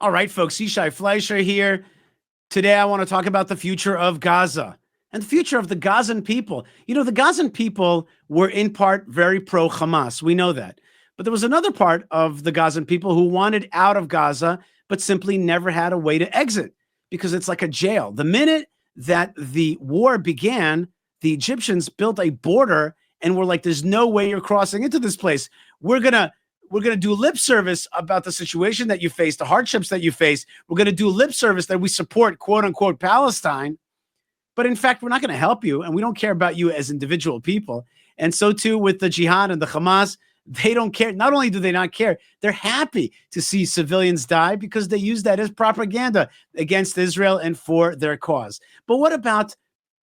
All right, folks, Yishai Fleischer here. Today, I want to talk about the future of Gaza and the future of the Gazan people. You know, the Gazan people were in part very pro-Hamas. We know that. But there was another part of the Gazan people who wanted out of Gaza, but simply never had a way to exit because it's like a jail. The minute that the war began, the Egyptians built a border and were like, there's no way you're crossing into this place. We're going to do lip service about the situation that you face, the hardships that you face. We're going to do lip service that we support, quote unquote, Palestine. But in fact, we're not going to help you. And we don't care about you as individual people. And so too with the jihad and the Hamas, they don't care. Not only do they not care, they're happy to see civilians die because they use that as propaganda against Israel and for their cause. But what about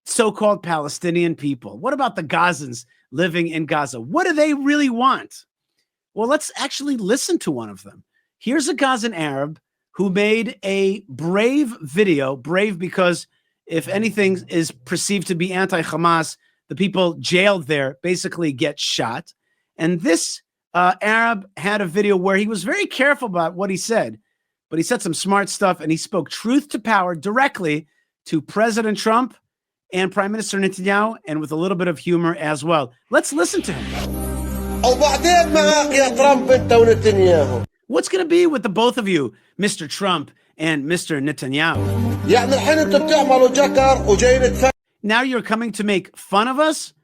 so-called Palestinian people? What about the Gazans living in Gaza? What do they really want? Well, let's actually listen to one of them. Here's a Gazan Arab who made a brave video, brave because if anything is perceived to be anti-Hamas, the people jailed there basically get shot. And this Arab had a video where he was very careful about what he said, but he said some smart stuff and he spoke truth to power directly to President Trump and Prime Minister Netanyahu, and with a little bit of humor as well. Let's listen to him. What's going to be with the both of you, Mr. Trump and Mr. Netanyahu? Now you're coming to make fun of us?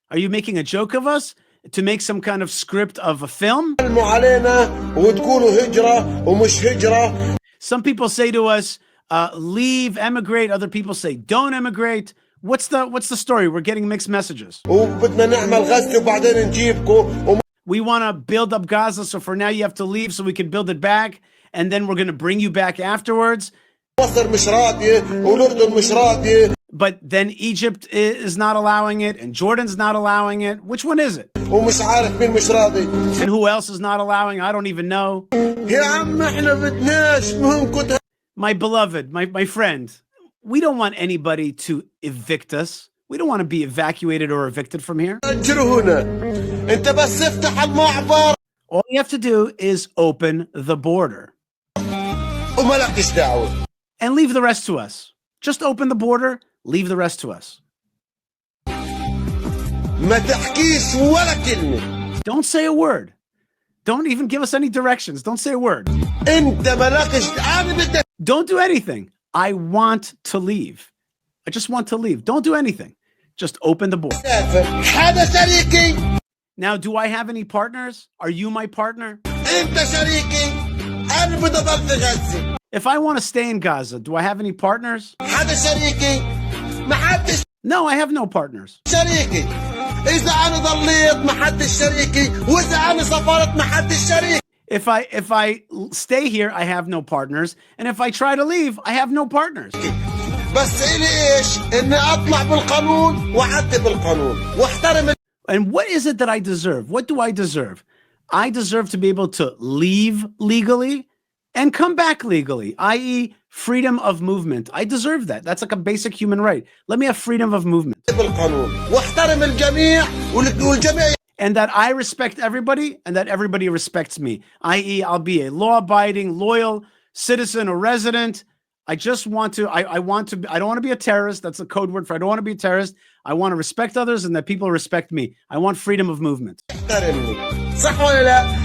Are you making a joke of us? To make some kind of script of a film? Some people say to us, leave, emigrate. Other people say, don't emigrate. What's the story? We're getting mixed messages. We want to build up Gaza, so for now you have to leave so we can build it back, and then we're going to bring you back afterwards. But then Egypt is not allowing it, and Jordan's not allowing it. Which one is it? And who else is not allowing? I don't even know. My beloved, my friend, we don't want anybody to evict us. We don't want to be evacuated or evicted from here. All you have to do is open the border. And leave the rest to us. Just open the border, leave the rest to us. Don't say a word. Don't even give us any directions. Don't say a word. Don't do anything. I want to leave. I just want to leave. Don't do anything. Just open the border. Now, do I have any partners? Are you my partner? If I want to stay in Gaza, do I have any partners? No, I have no partners. If I stay here, I have no partners. And if I try to leave, I have no partners. And what is it that I deserve? What do I deserve? I deserve to be able to leave legally and come back legally, i.e. freedom of movement. I deserve that. That's like a basic human right. Let me have freedom of movement. And that I respect everybody and that everybody respects me, i.e. I'll be a law-abiding, loyal citizen or resident. I just want to, I don't want to be a terrorist. That's a code word for I don't want to be a terrorist. I want to respect others and that people respect me. I want freedom of movement.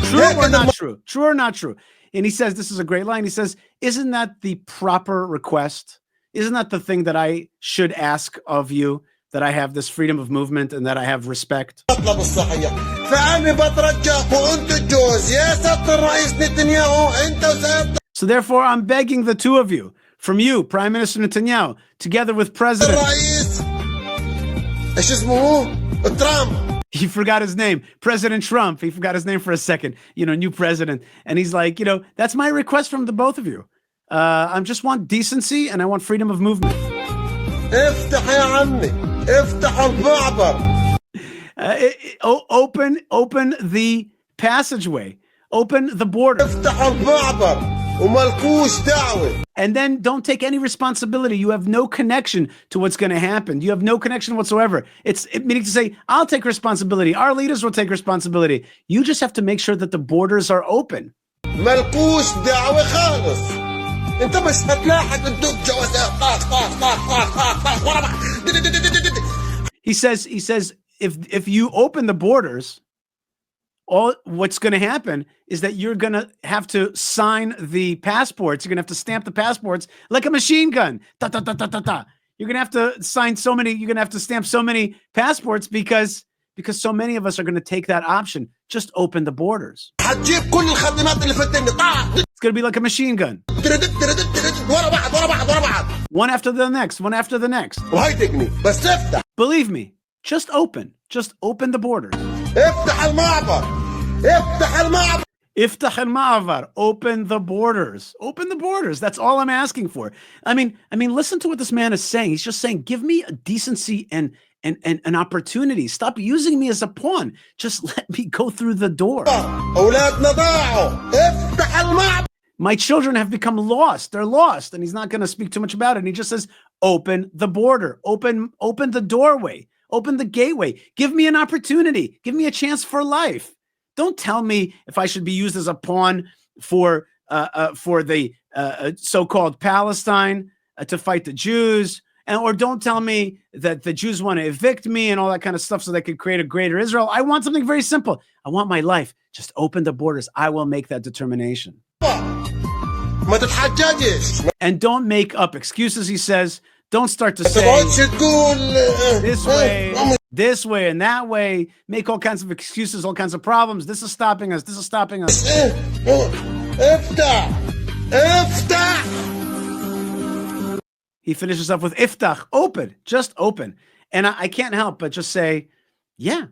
True or not true? True or not true? And he says, this is a great line. He says, isn't that the proper request? Isn't that the thing that I should ask of you? That I have this freedom of movement and that I have respect. So therefore, I'm begging the two of you, from you, Prime Minister Netanyahu, together with President. He forgot his name, President Trump. He forgot his name for a second, new president. And he's like, that's my request from the both of you. I just want decency and I want freedom of movement. Open the passageway. Open the border. And then don't take any responsibility. You have no connection to what's going to happen. You have no connection whatsoever. It's meaning to say, I'll take responsibility. Our leaders will take responsibility. You just have to make sure that the borders are open. انت مش هتلاحق الدب جوازات طاق طاق طاق طاق طاق طاق ورا بعض. He says if you open the borders, all what's going to happen is that you're going to have to sign the passports. You're going to have to stamp the passports like a machine gun. Ta, ta, ta, ta, ta, ta. You're going to have to sign so many. You're going to have to stamp so many passports because so many of us are going to take that option. Just open the borders. هتجيب كل الخدمات اللي في الدنيا طاق. It's going to be like a machine gun. ورا بعض ورا بعض ورا بعض. One after the next, one after the next. وهي تقني بس افتح. Believe me, just open the borders. افتح المعبر. افتح المعبر. Iftach al-ma'avar, open the borders. Open the borders. That's all I'm asking for. I mean, listen to what this man is saying. He's just saying, give me a decency and an opportunity. Stop using me as a pawn. Just let me go through the door. أولادنا ضاعوا. افتح المعبر. My children have become lost. They're lost. And he's not going to speak too much about it. And he just says, open the border. Open the doorway. Open the gateway. Give me an opportunity. Give me a chance for life. Don't tell me if I should be used as a pawn for the so-called Palestine to fight the Jews, or don't tell me that the Jews want to evict me and all that kind of stuff so they could create a greater Israel. I want something very simple. I want my life. Just open the borders. I will make that determination. ما تتحججش. And don't make up excuses, he says. Don't start to say this way and that way, make all kinds of excuses, all kinds of problems. This is stopping us. This is stopping us. He finishes up with iftach, open, just open. And I can't help but just say, yeah,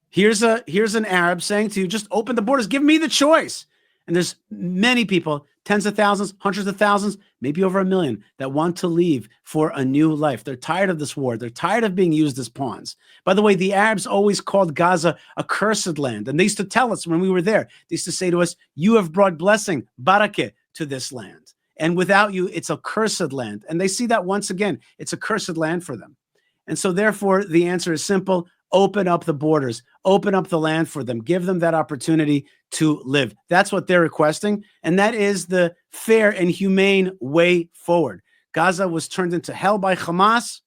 here's an Arab saying to you, just open the borders. Give me the choice. And there's many people, tens of thousands, hundreds of thousands, maybe over 1 million, that want to leave for a new life. They're tired of this war. They're tired of being used as pawns. By the way, the Arabs always called Gaza a cursed land. And they used to tell us when we were there, they used to say to us, you have brought blessing, barakah, to this land. And without you, it's a cursed land. And they see that once again, it's a cursed land for them. And so therefore, the answer is simple. Open up the borders, open up the land for them, give them that opportunity to live. That's what they're requesting. And that is the fair and humane way forward. Gaza was turned into hell by Hamas,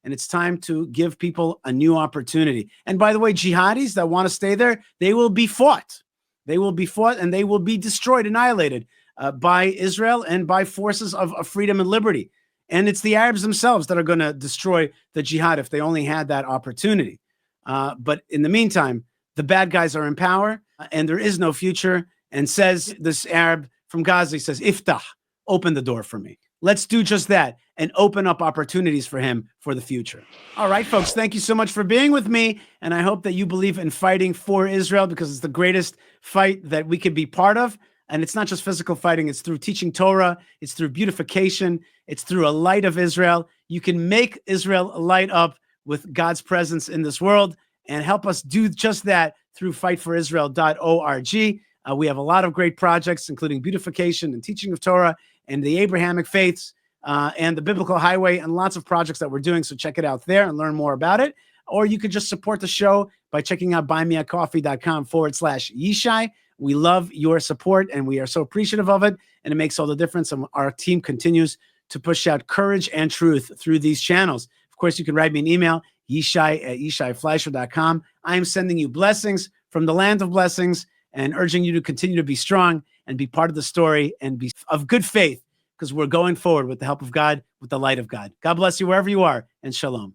and it's time to give people a new opportunity. And by the way, jihadis that want to stay there, they will be fought. They will be fought and they will be destroyed, annihilated by Israel and by forces of freedom and liberty. And it's the Arabs themselves that are going to destroy the jihad if they only had that opportunity. But in the meantime, the bad guys are in power and there is no future. And says this Arab from Gaza, he says, iftah, open the door for me. Let's do just that and open up opportunities for him for the future. All right, folks, thank you so much for being with me. And I hope that you believe in fighting for Israel because it's the greatest fight that we could be part of. And it's not just physical fighting. It's through teaching Torah. It's through beautification. It's through a light of Israel. You can make Israel light up with God's presence in this world and help us do just that through fightforisrael.org. We have a lot of great projects, including beautification and teaching of Torah and the Abrahamic faiths and the biblical highway and lots of projects that we're doing. So check it out there and learn more about it. Or you could just support the show by checking out buymeacoffee.com/Yishai. We love your support and we are so appreciative of it. And it makes all the difference. And our team continues to push out courage and truth through these channels. Of course, you can write me an email, yishai@yishaifleischer.com. I am sending you blessings from the land of blessings and urging you to continue to be strong and be part of the story and be of good faith because we're going forward with the help of God, with the light of God. God bless you wherever you are, and shalom.